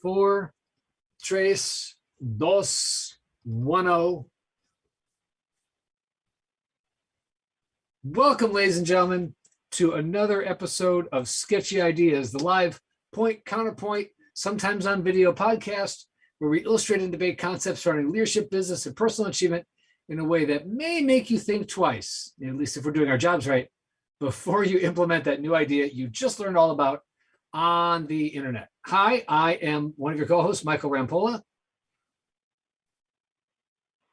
4, 3, 2, 1. Welcome, ladies and gentlemen, to another episode of Sketchy Ideas, the live point, counterpoint, sometimes on video podcast, where we illustrate and debate concepts surrounding leadership, business, and personal achievement in a way that may make you think twice, at least if we're doing our jobs right, before you implement that new idea you just learned all about on the internet. Hi, I am one of your co-hosts, Michael Rampolla.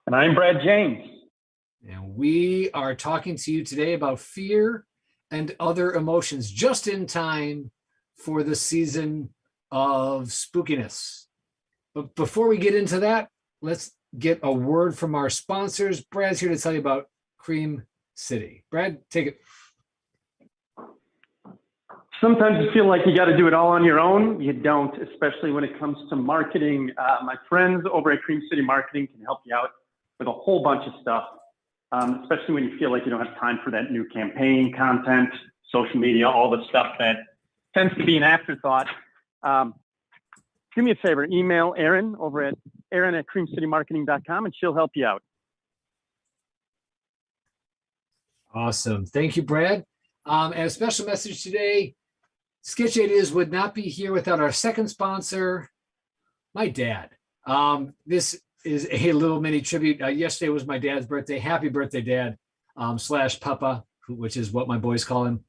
And I'm Brad James. And we are talking to you today about fear and other emotions, just in time for the season of spookiness. But before we get into that, let's get a word from our sponsors. Brad's here to tell you about Cream City. Brad, take it. Sometimes you feel like you got to do it all on your own. You don't, especially when it comes to marketing. My friends over at Cream City Marketing can help you out with a whole bunch of stuff, especially when you feel like you don't have time for that new campaign, content, social media, all the stuff that tends to be an afterthought. Do me a favor, email Erin over at erin@creamcitymarketing.com and she'll help you out. Awesome. Thank you, Brad. And a special message today, Sketchy Ideas would not be here without our second sponsor, my dad. This is a little mini tribute. Yesterday was my dad's birthday. Happy birthday, Dad, / Papa, which is what my boys call him.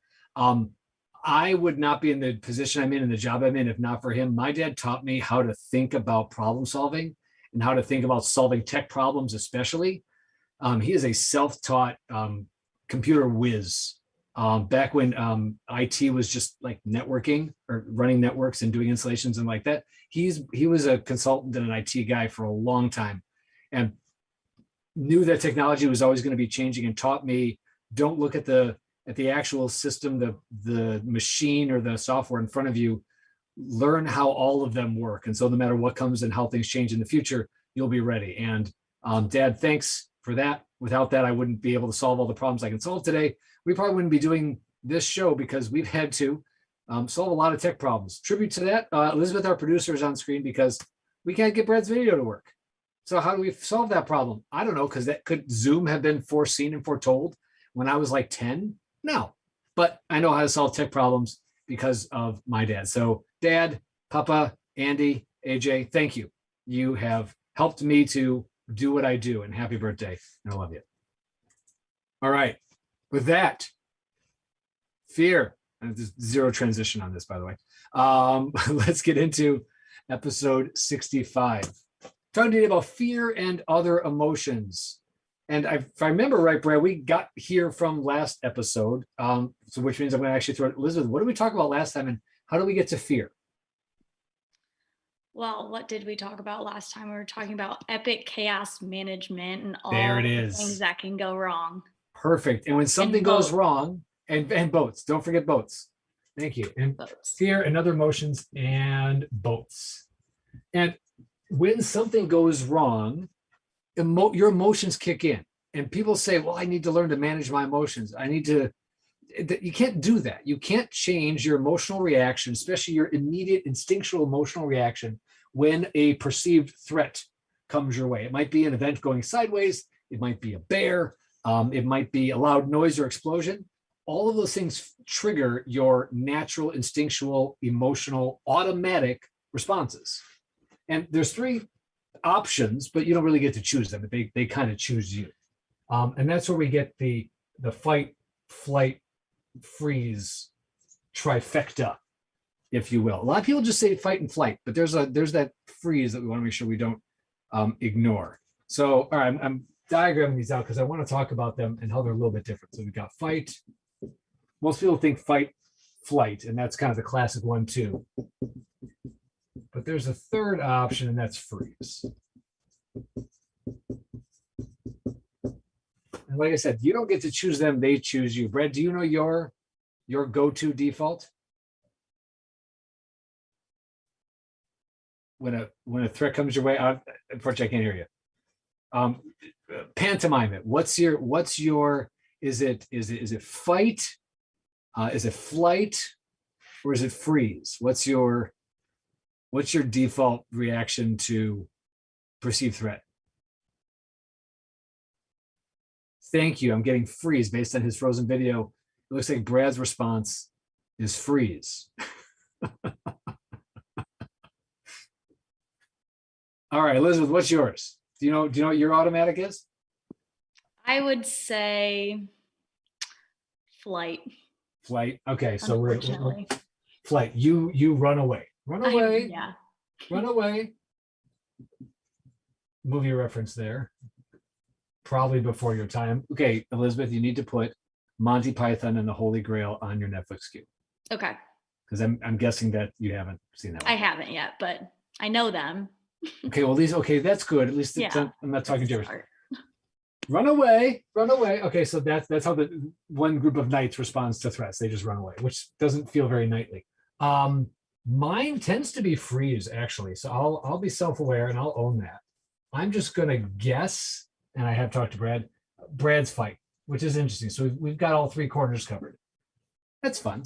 I would not be in the position I'm in and the job I'm in if not for him. My dad taught me how to think about problem solving and how to think about solving tech problems, especially. He is a self-taught computer whiz. Back when IT was just like networking or running networks and doing installations and like that, he was a consultant and an IT guy for a long time, and knew that technology was always going to be changing, and taught me, don't look at the actual system, the machine or the software in front of you. Learn how all of them work, and so no matter what comes and how things change in the future, you'll be ready. And Dad, thanks for that. Without that, I wouldn't be able to solve all the problems I can solve today. We probably wouldn't be doing this show because we've had to solve a lot of tech problems. Tribute to that, Elizabeth, our producer, is on screen because we can't get Brad's video to work. So how do we solve that problem? I don't know, because that could Zoom have been foreseen and foretold when I was like 10? No, but I know how to solve tech problems because of my dad. So Dad, Papa, Andy, AJ, thank you. You have helped me to do what I do, and happy birthday, and I love you. All right. With that, fear, and there's zero transition on this, by the way. Let's get into episode 65. Talking to you about fear and other emotions. And if I remember right, Brad, we got here from last episode, so which means I'm going to actually throw it. Elizabeth, what did we talk about last time, and how do we get to fear? Well, what did we talk about last time? We were talking about epic chaos management and all There it the is. things that can go wrong. Perfect. And when something goes wrong, and boats, don't forget boats. Thank you. And Boats. Fear and other emotions and boats. And when something goes wrong, your emotions kick in. And people say, well, I need to learn to manage my emotions. You can't do that. You can't change your emotional reaction, especially your immediate instinctual emotional reaction when a perceived threat comes your way. It might be an event going sideways. It might be a bear. It might be a loud noise or explosion. All of those things trigger your natural, instinctual, emotional, automatic responses. And there's 3 options, but you don't really get to choose them. They kind of choose you. And that's where we get the fight, flight, freeze trifecta, if you will. A lot of people just say fight and flight, but there's that freeze that we want to make sure we don't ignore. So, all right, I'm diagramming these out because I want to talk about them and how they're a little bit different. So we've got fight. Most people think fight, flight, and that's kind of the classic one too. But there's a third option, and that's freeze. And like I said, you don't get to choose them, they choose you. Brad, do you know your go-to default? When a threat comes your way, unfortunately I can't hear you. Pantomime it. What's your is it fight? Is it flight? Or is it freeze? What's your what's your default reaction to perceived threat? Thank you. I'm getting freeze based on his frozen video. It looks like Brad's response is freeze. All right, Elizabeth, what's yours? Do you know what your automatic is? I would say flight. Flight. Okay, so we're Unfortunately. flight. You run away. Run away. Yeah. Run away. Movie reference there. Probably before your time. Okay, Elizabeth, you need to put Monty Python and the Holy Grail on your Netflix queue. Okay. Because I'm guessing that you haven't seen that one. I haven't yet, but I know them. Okay, well, that's good. At least Yeah. I'm not talking gibberish. Start. Run away, run away. Okay, so that's how the one group of knights responds to threats. They just run away, which doesn't feel very knightly. Mine tends to be freeze, actually. So I'll be self-aware and I'll own that. I'm just gonna guess, and I have talked to Brad, Brad's fight, which is interesting. So we've got all three corners covered. That's fun.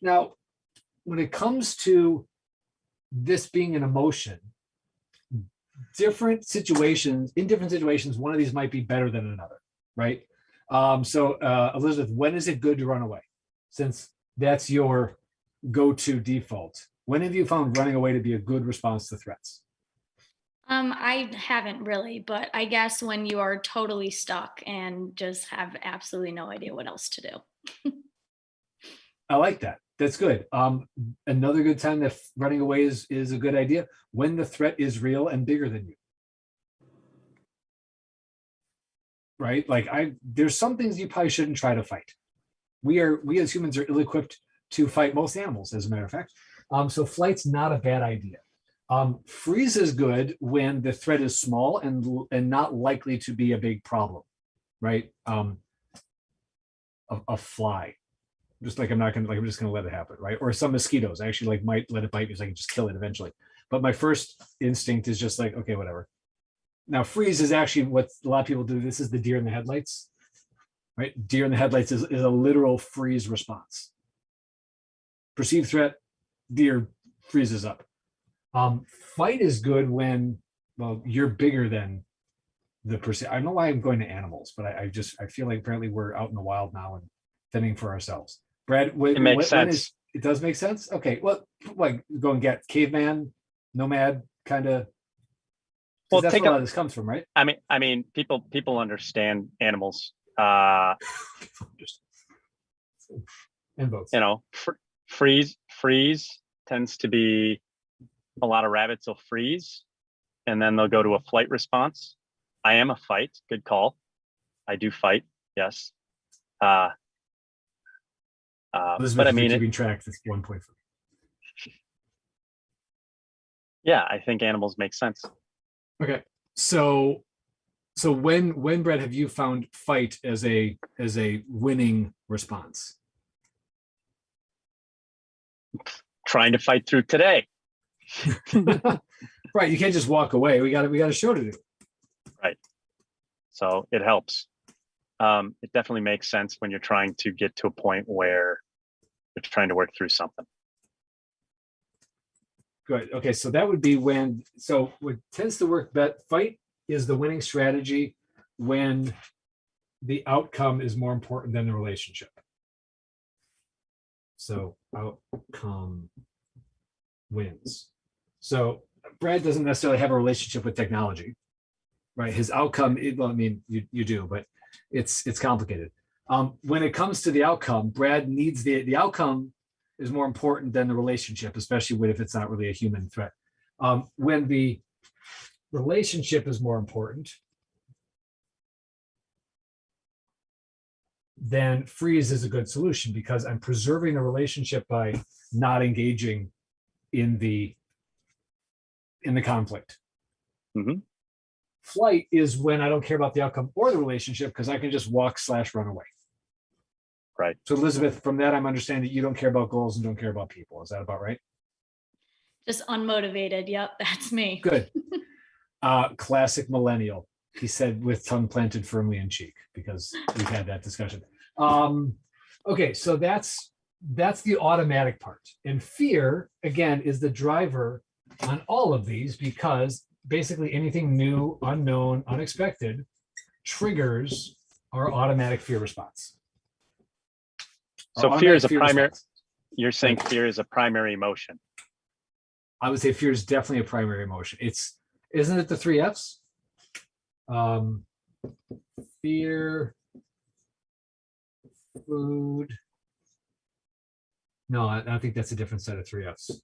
Now, when it comes to this being an emotion, in different situations, one of these might be better than another, right? So Elizabeth, when is it good to run away? Since that's your go-to default. When have you found running away to be a good response to threats? I haven't really, but I guess when you are totally stuck and just have absolutely no idea what else to do. I like that. That's good. Another good time that running away is a good idea when the threat is real and bigger than you. Right? Like there's some things you probably shouldn't try to fight. We as humans are ill-equipped to fight most animals, as a matter of fact. So flight's not a bad idea. Freeze is good when the threat is small and not likely to be a big problem, right? A fly, just like I'm just gonna let it happen, right? Or some mosquitoes, I actually might let it bite me so I can just kill it eventually. But my first instinct is just like, okay, whatever. Now freeze is actually what a lot of people do. This is the deer in the headlights, right? Deer in the headlights is a literal freeze response. Perceived threat, deer freezes up. Fight is good when, well, you're bigger than the percent. I don't know why I'm going to animals, but I feel like apparently we're out in the wild now and fending for ourselves. Brad, it makes sense. It does make sense. Okay, well, like go and get caveman, nomad kind of. Well, that's where a lot of this comes from, right? I mean, people understand animals. And both. You know, freeze tends to be a lot of rabbits will freeze, and then they'll go to a flight response. I am a fight. Good call. I do fight. Yes. But I mean, keeping track. That's 1 point for me. Yeah, I think animals make sense. Okay, so when Brett, have you found fight as a winning response? Trying to fight through today. Right, you can't just walk away. We got a show to do. Right. So it helps. It definitely makes sense when you're trying to get to a point where you're trying to work through something. Good. Okay, so that would be when. So what tends to work, fight is the winning strategy when the outcome is more important than the relationship. So outcome wins. So Brad doesn't necessarily have a relationship with technology, right? His outcome, well, I mean, you do, but it's complicated. When it comes to the outcome, Brad needs the outcome is more important than the relationship, especially if it's not really a human threat. When the relationship is more important, then freeze is a good solution because I'm preserving the relationship by not engaging in the conflict. Mm-hmm. Flight is when I don't care about the outcome or the relationship because I can just walk/run away. Right. So Elizabeth, from that, I'm understanding that you don't care about goals and don't care about people. Is that about right? Just unmotivated. Yep, that's me. Good. Classic millennial, he said with tongue planted firmly in cheek, because we've had that discussion. Okay, so that's the automatic part. And fear, again, is the driver on all of these because basically anything new, unknown, unexpected triggers our automatic fear response. So Our fear is a automatic primary, response. you're saying fear is a primary emotion. I would say fear is definitely a primary emotion. Isn't it the 3 F's? Fear, food. No, I think that's a different set of 3 F's.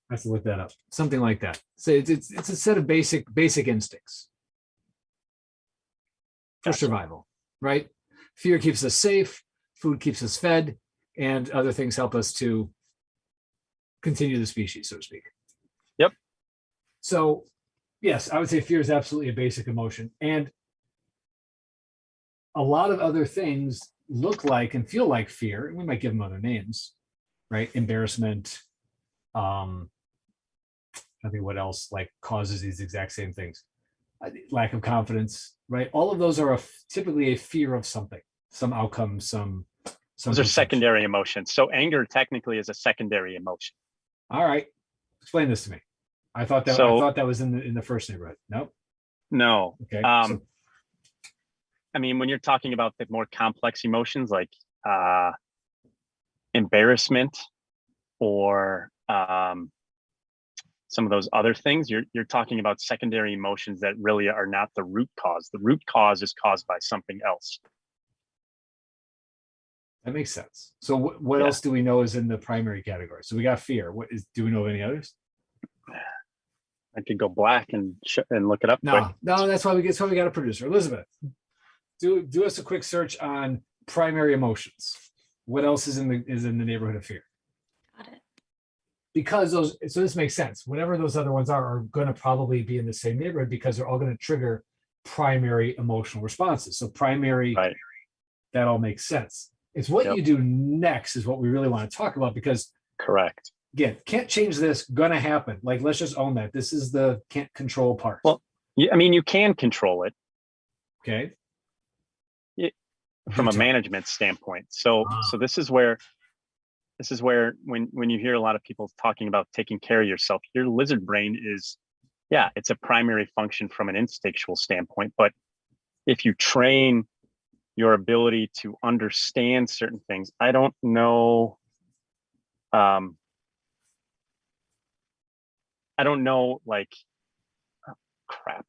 I have to look that up. Something like that. So it's a set of basic instincts for Gotcha. survival, right? Fear keeps us safe, food keeps us fed, and other things help us to continue the species, so to speak. Yep. So yes, I would say fear is absolutely a basic emotion. And a lot of other things look like and feel like fear, and we might give them other names, right? Embarrassment, I think what else like causes these exact same things. Lack of confidence, right? All of those are typically a fear of something, some outcome, some Those are perception. secondary emotions. So anger technically is a secondary emotion. All right, explain this to me. I thought that was in the first neighborhood. Nope. No. Okay. I mean, when you're talking about the more complex emotions like embarrassment or some of those other things, you're talking about secondary emotions that really are not the root cause. The root cause is caused by something else. That makes sense. So what else do we know is in the primary category? So we got fear. Do we know of any others? I could go black and look it up. No, quick. no, that's why we got a producer. Elizabeth, do us a quick search on primary emotions. What else is in the neighborhood of fear? Got it. Because so this makes sense. Whatever those other ones are going to probably be in the same neighborhood because they're all going to trigger primary emotional responses. So primary, Right. That all makes sense. It's what you do next is what we really want to talk about because Correct. again, can't change this, gonna happen. Like, let's just own that. This is the can't control part. Well, I mean, you can control it. Okay. From a management standpoint. So this is where when you hear a lot of people talking about taking care of yourself, your lizard brain is, it's a primary function from an instinctual standpoint. But if you train your ability to understand certain things, I don't know. I don't know, like, crap.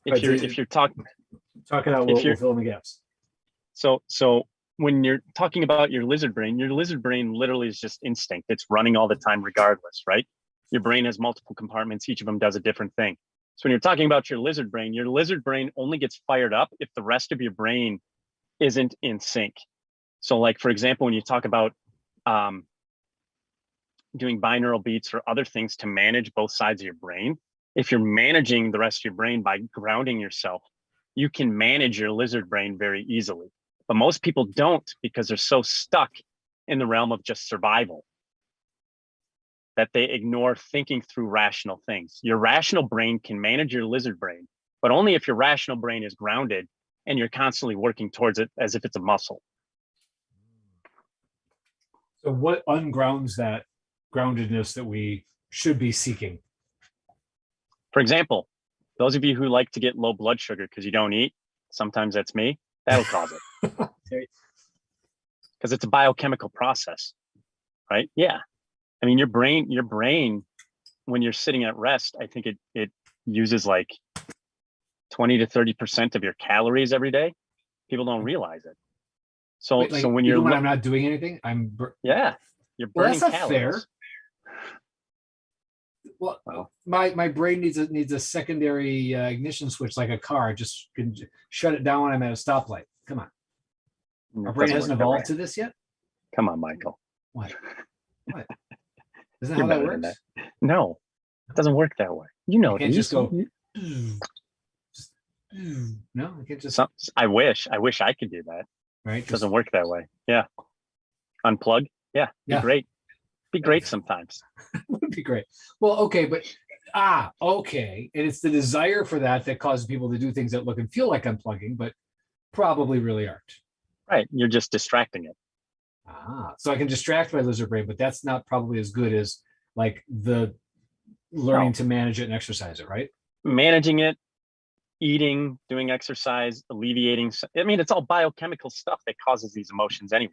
If you're talking out, we'll fill in the gaps. So when you're talking about your lizard brain literally is just instinct. It's running all the time regardless, right? Your brain has multiple compartments. Each of them does a different thing. So when you're talking about your lizard brain only gets fired up if the rest of your brain isn't in sync. So like, for example, when you talk about doing binaural beats or other things to manage both sides of your brain, if you're managing the rest of your brain by grounding yourself, you can manage your lizard brain very easily. But most people don't because they're so stuck in the realm of just survival that they ignore thinking through rational things. Your rational brain can manage your lizard brain, but only if your rational brain is grounded and you're constantly working towards it as if it's a muscle. So what ungrounds that groundedness that we should be seeking? For example, those of you who like to get low blood sugar because you don't eat, sometimes that's me, that'll cause it. Because it's a biochemical process, right? Yeah. I mean, your brain, when you're sitting at rest, I think it uses like 20 to 30% of your calories every day. People don't realize it. So, Wait, so when when I'm not doing anything, you're burning that's not calories. fair. Well, my brain needs a secondary ignition switch like a car. Just can shut it down when I'm at a stoplight. Come on. Our brain hasn't evolved to this yet? Come on, Michael. What? Isn't that how that works? No, it doesn't work that way. You know, you can't just go. No, I can't just. I wish I could do that. Right? It doesn't work that way. Yeah. Unplug. Yeah. Be great. Be great sometimes. Would be great. Well, okay, but okay. And it's the desire for that causes people to do things that look and feel like unplugging, but probably really aren't. Right. You're just distracting it. So I can distract my lizard brain, but that's not probably as good as like the learning No. to manage it and exercise it, right? Managing it, eating, doing exercise, alleviating. I mean, it's all biochemical stuff that causes these emotions anyway.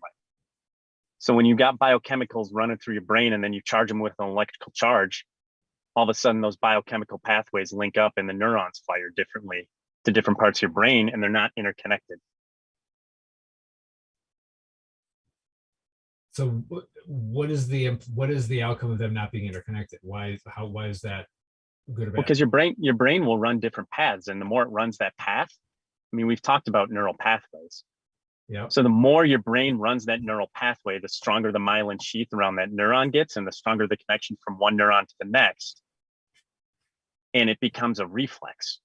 So when you got biochemicals running through your brain and then you charge them with an electrical charge, all of a sudden those biochemical pathways link up and the neurons fire differently to different parts of your brain, and they're not interconnected. So what is the outcome of them not being interconnected? Why is that good or bad? Because your brain will run different paths, and the more it runs that path, I mean, we've talked about neural pathways. Yeah. So the more your brain runs that neural pathway, the stronger the myelin sheath around that neuron gets, and the stronger the connection from one neuron to the next. And it becomes a reflex.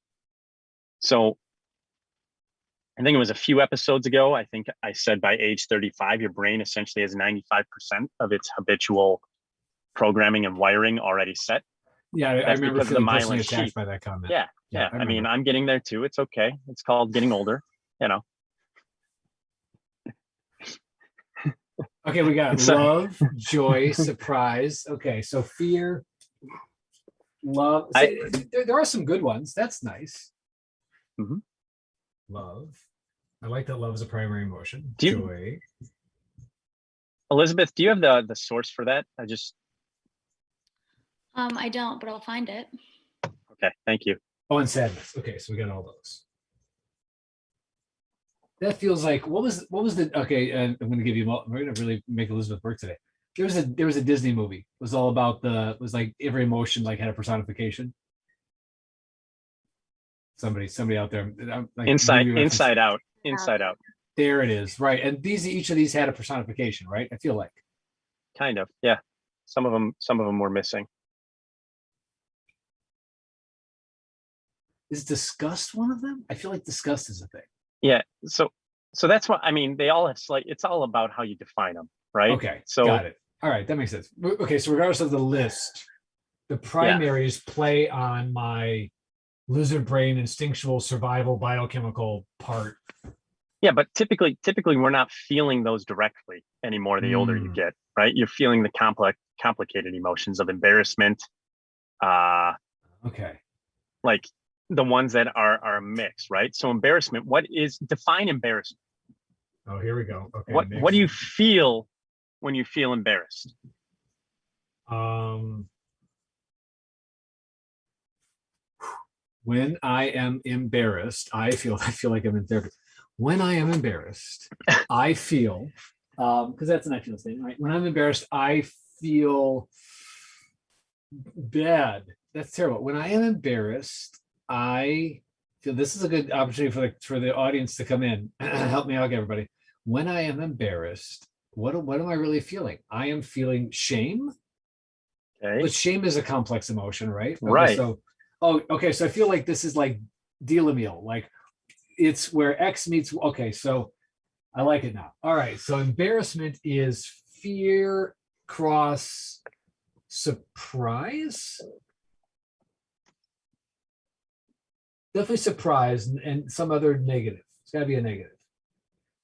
So I think it was a few episodes ago, I think I said by age 35, your brain essentially has 95% of its habitual programming and wiring already set. Yeah, I That's remember because of the feeling personally myelin attacked sheath. by that comment. Yeah. I I mean, remember. I'm getting there too. It's okay. It's called getting older, you know. Okay, we got So- love, joy, surprise. Okay, so fear, love. There are some good ones. That's nice. Mhm. Love. I like that love is a primary emotion. Do you- Joy. Elizabeth, do you have the source for that? I don't, but I'll find it. Okay, thank you. Oh, and sadness. Okay, so we got all those. That feels like what was the okay? I'm going to give you. We're going to really make Elizabeth work today. There was a Disney movie. It was all about was like every emotion like had a personification. Somebody out there. Like Inside Out. There it is. Right, and each of these had a personification, right? I feel like. Kind of, yeah. Some of them were missing. Is disgust one of them? I feel like disgust is a thing. Yeah. So that's what I mean. They all have it's all about how you define them, right? Okay. So got it. All right, that makes sense. Okay, so regardless of the list, the primaries play on my lizard brain instinctual survival biochemical part. Yeah, but typically we're not feeling those directly anymore the older you get, right? You're feeling the complicated emotions of embarrassment. Okay. Like the ones that are a mix, right? So embarrassment, define embarrassment? Oh, here we go. Okay. What do you feel when you feel embarrassed? When I am embarrassed, I feel like I'm in therapy. When I am embarrassed, I feel because that's an I feel thing, right? When I'm embarrassed, I feel bad. That's terrible. When I am embarrassed, I feel this is a good opportunity for the audience to come in. Help me out, everybody. When I am embarrassed, what am I really feeling? I am feeling shame. Okay. But shame is a complex emotion, right? Okay, Right. So, okay. So I feel like this is like deal-a-meal. Like it's where X meets. Okay, so I like it now. All right. So embarrassment is fear cross surprise. Definitely surprise and some other negative. It's got to be a negative.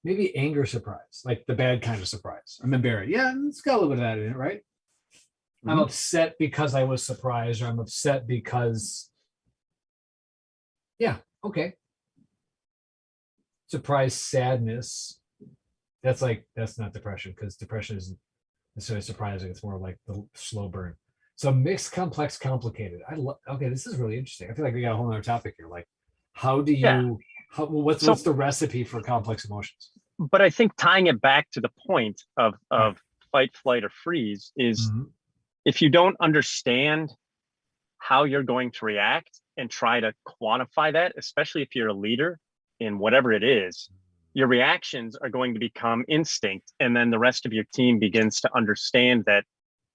Maybe anger surprise, like the bad kind of surprise. I'm embarrassed. Yeah, it's got a little bit of that in it, right? I'm upset because I was surprised, or I'm upset because, yeah, okay. Surprise, sadness. That's not depression, because depression isn't necessarily surprising. It's more like the slow burn. So mixed, complex, complicated. Okay, this is really interesting. I feel like we got a whole other topic here. Like, how do you, what's the recipe for complex emotions? But I think tying it back to the point of fight, flight, or freeze is if you don't understand how you're going to react and try to quantify that, especially if you're a leader in whatever it is, your reactions are going to become instinct. And then the rest of your team begins to understand that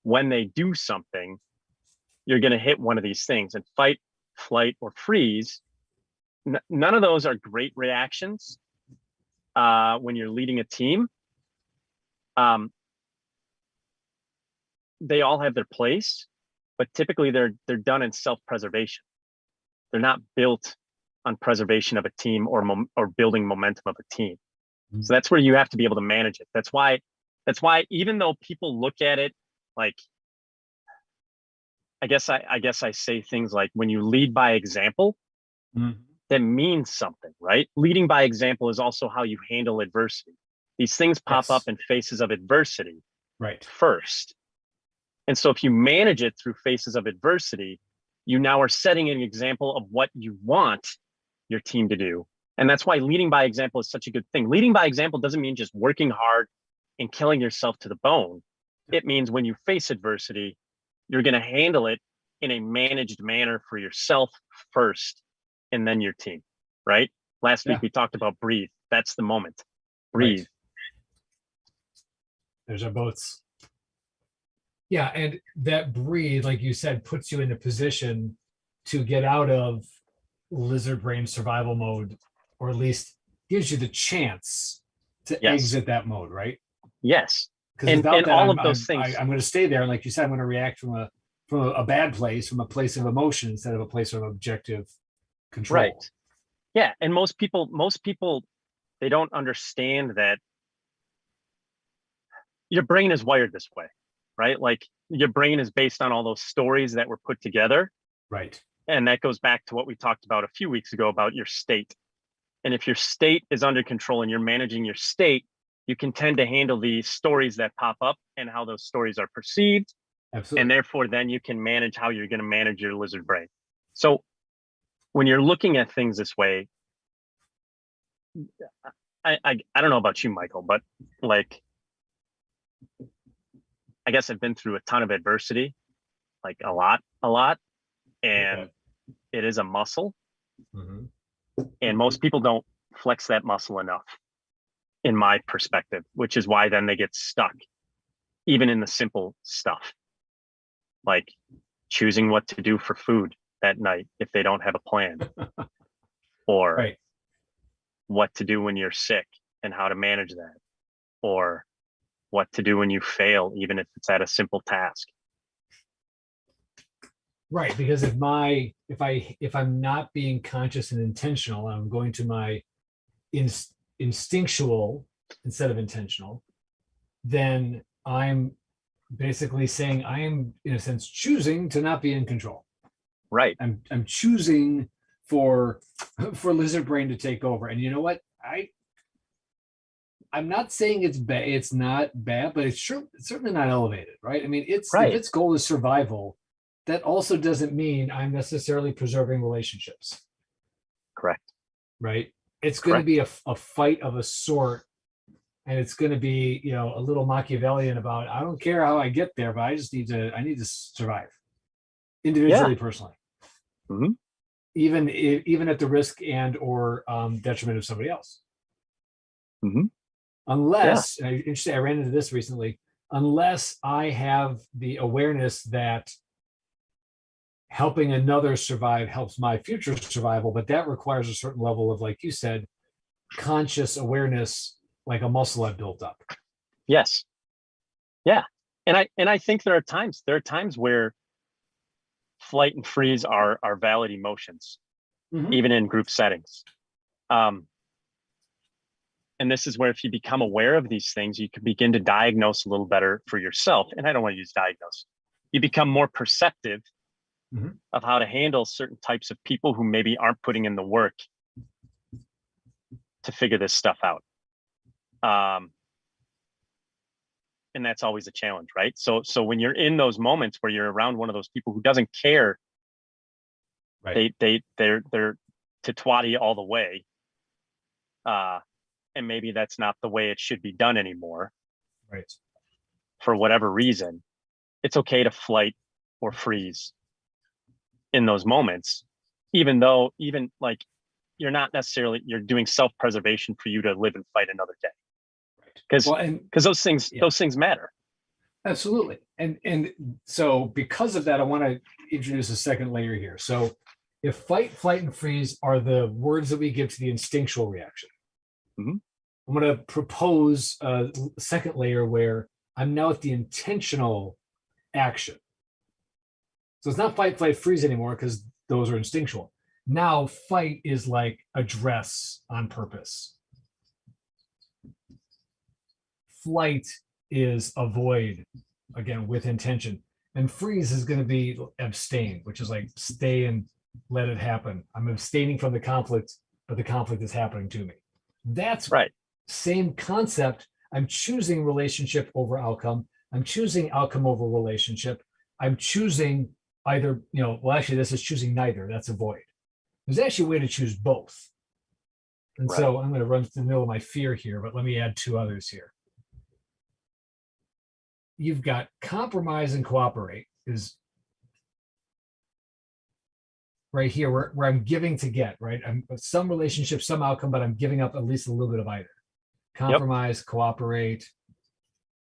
when they do something, you're going to hit one of these things. And fight, flight, or freeze, none of those are great reactions when you're leading a team. They all have their place, but typically they're done in self-preservation. They're not built on preservation of a team or building momentum of a team. So that's where you have to be able to manage it. That's why even though people look at it like, I guess I say things like, when you lead by example, that means something, right? Leading by example is also how you handle adversity. These things pop up in faces of adversity first. And so if you manage it through faces of adversity, you now are setting an example of what you want your team to do. And that's why leading by example is such a good thing. Leading by example doesn't mean just working hard and killing yourself to the bone. It means when you face adversity, you're going to handle it in a managed manner for yourself first, and then your team, right? Last week we talked about breathe. That's the moment. Breathe. There's our boats. Yeah, and that breathe, like you said, puts you in a position to get out of lizard brain survival mode, or at least gives you the chance to exit that mode, right? Yes. Because without that, all of those things, I'm going to stay there. And like you said, I'm going to react from a bad place, from a place of emotion instead of a place of objective control. Right. Yeah. And most people, they don't understand that your brain is wired this way, right? Like your brain is based on all those stories that were put together. Right. And that goes back to what we talked about a few weeks ago about your state. And if your state is under control and you're managing your state, you can tend to handle the stories that pop up and how those stories are perceived. Absolutely. And therefore, then you can manage how you're going to manage your lizard brain. So when you're looking at things this way, I don't know about you, Michael, but like, I guess I've been through a ton of adversity, like a lot, and it is a muscle. And most people don't flex that muscle enough, in my perspective, which is why then they get stuck, even in the simple stuff, like choosing what to do for food that night if they don't have a plan, or what to do when you're sick and how to manage that, or what to do when you fail, even if it's at a simple task. Right, because if I'm not being conscious and intentional, I'm going to my instinctual instead of intentional, then I'm basically saying I am, in a sense, choosing to not be in control. Right. I'm choosing for lizard brain to take over. And you know what? I'm not saying it's bad. It's not bad, but it's certainly not elevated, right? I mean, if its goal is survival, that also doesn't mean I'm necessarily preserving relationships. Correct. Right. It's going to be a fight of a sort, and it's going to be, a little Machiavellian about, I don't care how I get there, but I need to survive individually, personally. Even at the risk and or detriment of somebody else. Unless, interesting, I ran into this recently, unless I have the awareness that helping another survive helps my future survival, but that requires a certain level of, like you said, conscious awareness, like a muscle I've built up. Yes. Yeah. And I think there are times where flight and freeze are valid emotions, even in group settings. And this is where, if you become aware of these things, you can begin to diagnose a little better for yourself. And I don't want to use diagnose. You become more perceptive of how to handle certain types of people who maybe aren't putting in the work to figure this stuff out. And that's always a challenge, right? So when you're in those moments where you're around one of those people who doesn't care, they're to twatty all the way. And maybe that's not the way it should be done anymore. Right. For whatever reason, it's okay to flight or freeze in those moments, even like you're not necessarily, you're doing self-preservation for you to live and fight another day. Because those things matter. Absolutely. And so because of that, I want to introduce a second layer here. So if fight, flight, and freeze are the words that we give to the instinctual reaction, I'm going to propose a second layer where I'm now at the intentional action. So it's not fight, flight, freeze anymore, because those are instinctual. Now fight is like address on purpose. flight is avoid, again, with intention. And freeze is going to be abstain, which is like stay and let it happen. I'm abstaining from the conflict, but the conflict is happening to me. That's Right. Same concept. I'm choosing relationship over outcome. I'm choosing outcome over relationship. I'm choosing either, well, actually, this is choosing neither. That's avoid. There's actually a way to choose both. And so I'm going to run to the middle of my fear here, but let me add two others here. You've got compromise and cooperate is right here where I'm giving to get, right? I'm some relationship, some outcome, but I'm giving up at least a little bit of either. Compromise, cooperate,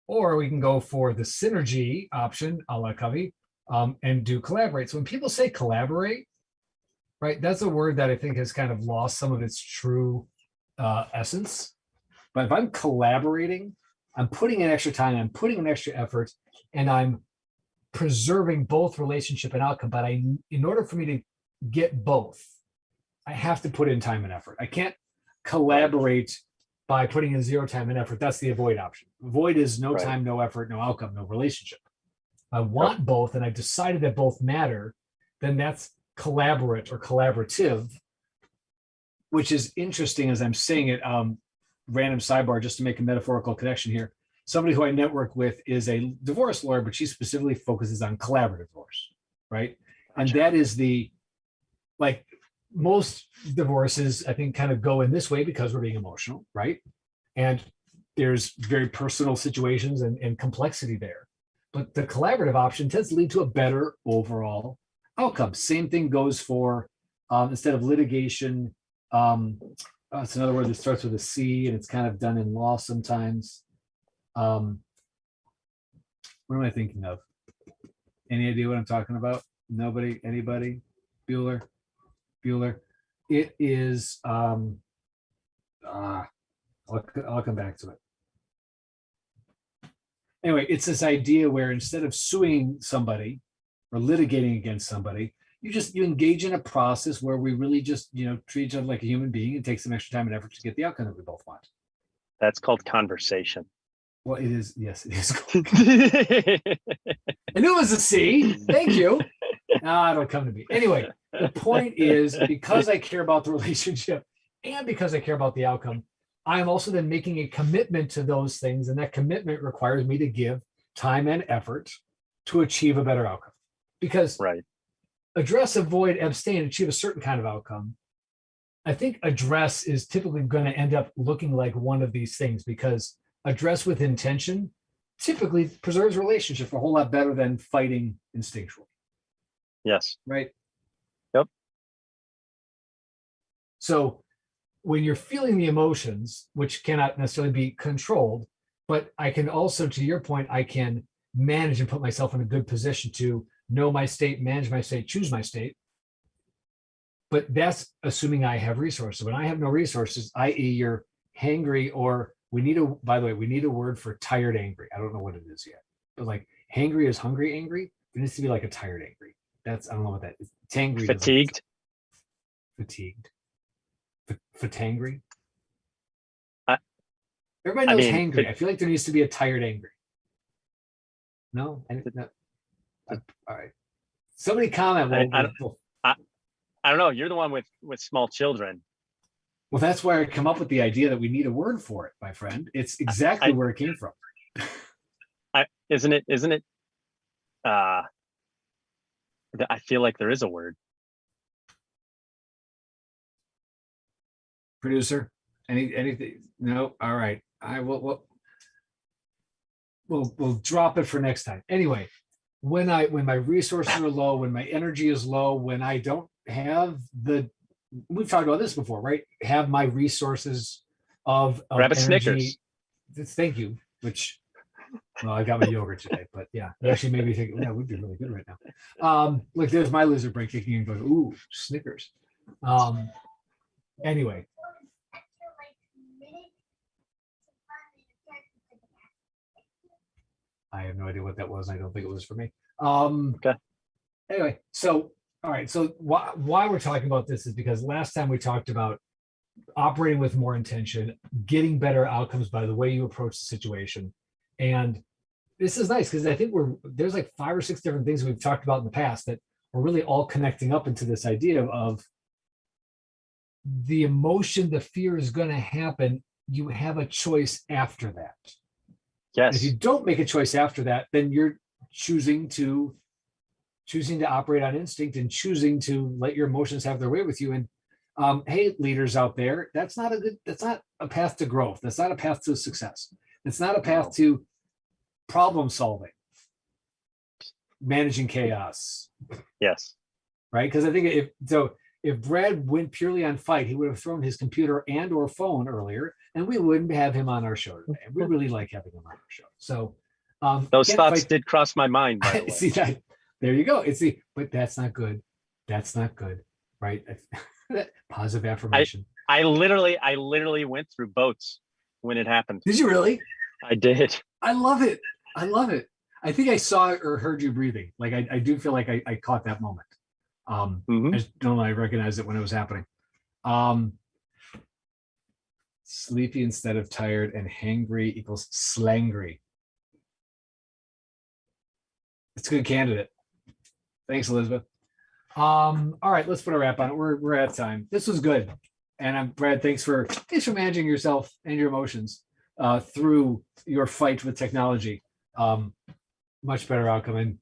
or we can go for the synergy option, a la Covey, and do collaborate. So when people say collaborate, right, that's a word that I think has kind of lost some of its true essence. But if I'm collaborating, I'm putting in extra time, I'm putting in extra effort, and I'm preserving both relationship and outcome. But in order for me to get both, I have to put in time and effort. I can't collaborate by putting in zero time and effort. That's the avoid option. Avoid is no time, no effort, no outcome, no relationship. I want both, and I've decided that both matter, then that's collaborate or collaborative, which is interesting as I'm saying it. Random sidebar, just to make a metaphorical connection here. Somebody who I network with is a divorce lawyer, but she specifically focuses on collaborative divorce, right? And that is like most divorces, I think, kind of go in this way because we're being emotional, right? And there's very personal situations and complexity there. But the collaborative option tends to lead to a better overall outcome. Same thing goes for instead of litigation, it's another word that starts with a C, and it's kind of done in law sometimes. What am I thinking of? Any idea what I'm talking about? Nobody? Anybody? Bueller? It is, I'll come back to it. Anyway, it's this idea where instead of suing somebody or litigating against somebody, you engage in a process where we really just, treat each other like a human being and take some extra time and effort to get the outcome that we both want. That's called conversation. Well, it is. Yes, it is. I knew it was a C. Thank you. It'll come to me. Anyway, the point is, because I care about the relationship and because I care about the outcome, I am also then making a commitment to those things. And that commitment requires me to give time and effort to achieve a better outcome. Because address, avoid, abstain, achieve a certain kind of outcome. I think address is typically going to end up looking like one of these things, because address with intention typically preserves relationships a whole lot better than fighting instinctually. Yes. Right. Yep. So when you're feeling the emotions, which cannot necessarily be controlled, but I can also, to your point, I can manage and put myself in a good position to know my state, manage my state, choose my state. But that's assuming I have resources. When I have no resources, i.e. you're hangry, or we need a word for tired angry. I don't know what it is yet, but like hangry is hungry angry. It needs to be like a tired angry. I don't know what that is. Tangry. Fatigued. Fatangry. Everybody knows hangry. I feel like there needs to be a tired angry. No? No. All right. Somebody comment. I don't know. You're the one with small children. Well, that's why I come up with the idea that we need a word for it, my friend. It's exactly where it came from. Isn't it? I feel like there is a word. Producer, anything? No. All right. I will. We'll drop it for next time. Anyway, when my resources are low, when my energy is low, when I don't have we've talked about this before, right? Have my resources of grab a energy. Snickers. Thank you. Which, well, I got my yogurt today, but yeah, it actually made me think, that would be really good right now. Look, there's my lizard brain kicking in, going, ooh, Snickers. Anyway. I have no idea what that was. I don't think it was for me. Okay. Anyway, so all right. So why we're talking about this is because last time we talked about operating with more intention, getting better outcomes by the way you approach the situation. And this is nice because I think there's like 5 or 6 different things we've talked about in the past that are really all connecting up into this idea of the emotion, the fear is going to happen. You have a choice after that. Yes. If you don't make a choice after that, then you're choosing to operate on instinct and choosing to let your emotions have their way with you. And hey, leaders out there, that's not a path to growth. That's not a path to success. It's not a path to problem solving, managing chaos. Yes. Right? Because I think if Brad went purely on fight, he would have thrown his computer and or phone earlier, and we wouldn't have him on our show today. We really like having him on our show. So those thoughts did cross my mind, by the way. See that? There you go. But that's not good. That's not good. Right? Positive affirmation. I literally went through boats when it happened. Did you really? I did. I love it. I love it. I think I saw or heard you breathing. Like I do feel like I caught that moment. I just don't know. I recognized it when it was happening. Sleepy instead of tired, and hangry equals slangry. It's a good candidate. Thanks, Elizabeth. All right, let's put a wrap on it. We're at time. This was good. And I'm Brad, thanks for managing yourself and your emotions through your fight with technology. Much better outcome. And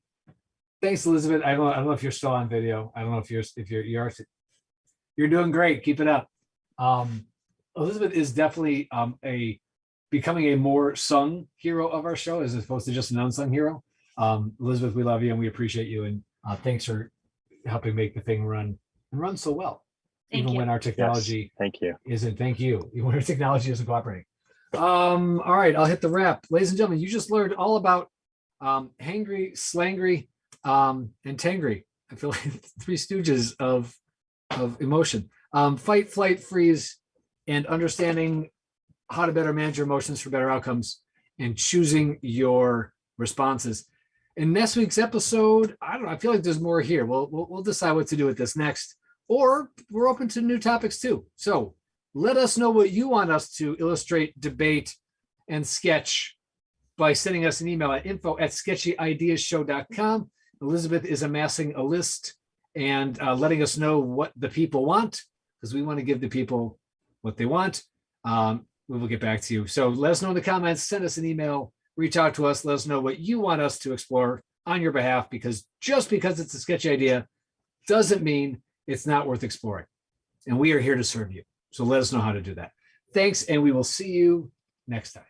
thanks, Elizabeth. I don't know if you're still on video. I don't know if you're doing great. Keep it up. Elizabeth is definitely becoming a more sung hero of our show as opposed to just an unsung hero. Elizabeth, we love you and we appreciate you. And thanks for helping make the thing run so well. Even when our technology thank you. Even when our technology isn't cooperating. All right, I'll hit the wrap. Ladies and gentlemen, you just learned all about hangry, slangry, and tangry. I feel like 3 stooges of emotion. Fight, flight, freeze, and understanding how to better manage your emotions for better outcomes and choosing your responses. In next week's episode, I don't know, I feel like there's more here. We'll decide what to do with this next, or we're open to new topics too. So let us know what you want us to illustrate, debate, and sketch by sending us an email at info@sketchyideasshow.com. Elizabeth is amassing a list and letting us know what the people want, because we want to give the people what they want. We will get back to you. So let us know in the comments, send us an email, reach out to us, let us know what you want us to explore on your behalf, because just because it's a sketchy idea doesn't mean it's not worth exploring. And we are here to serve you. So let us know how to do that. Thanks, and we will see you next time.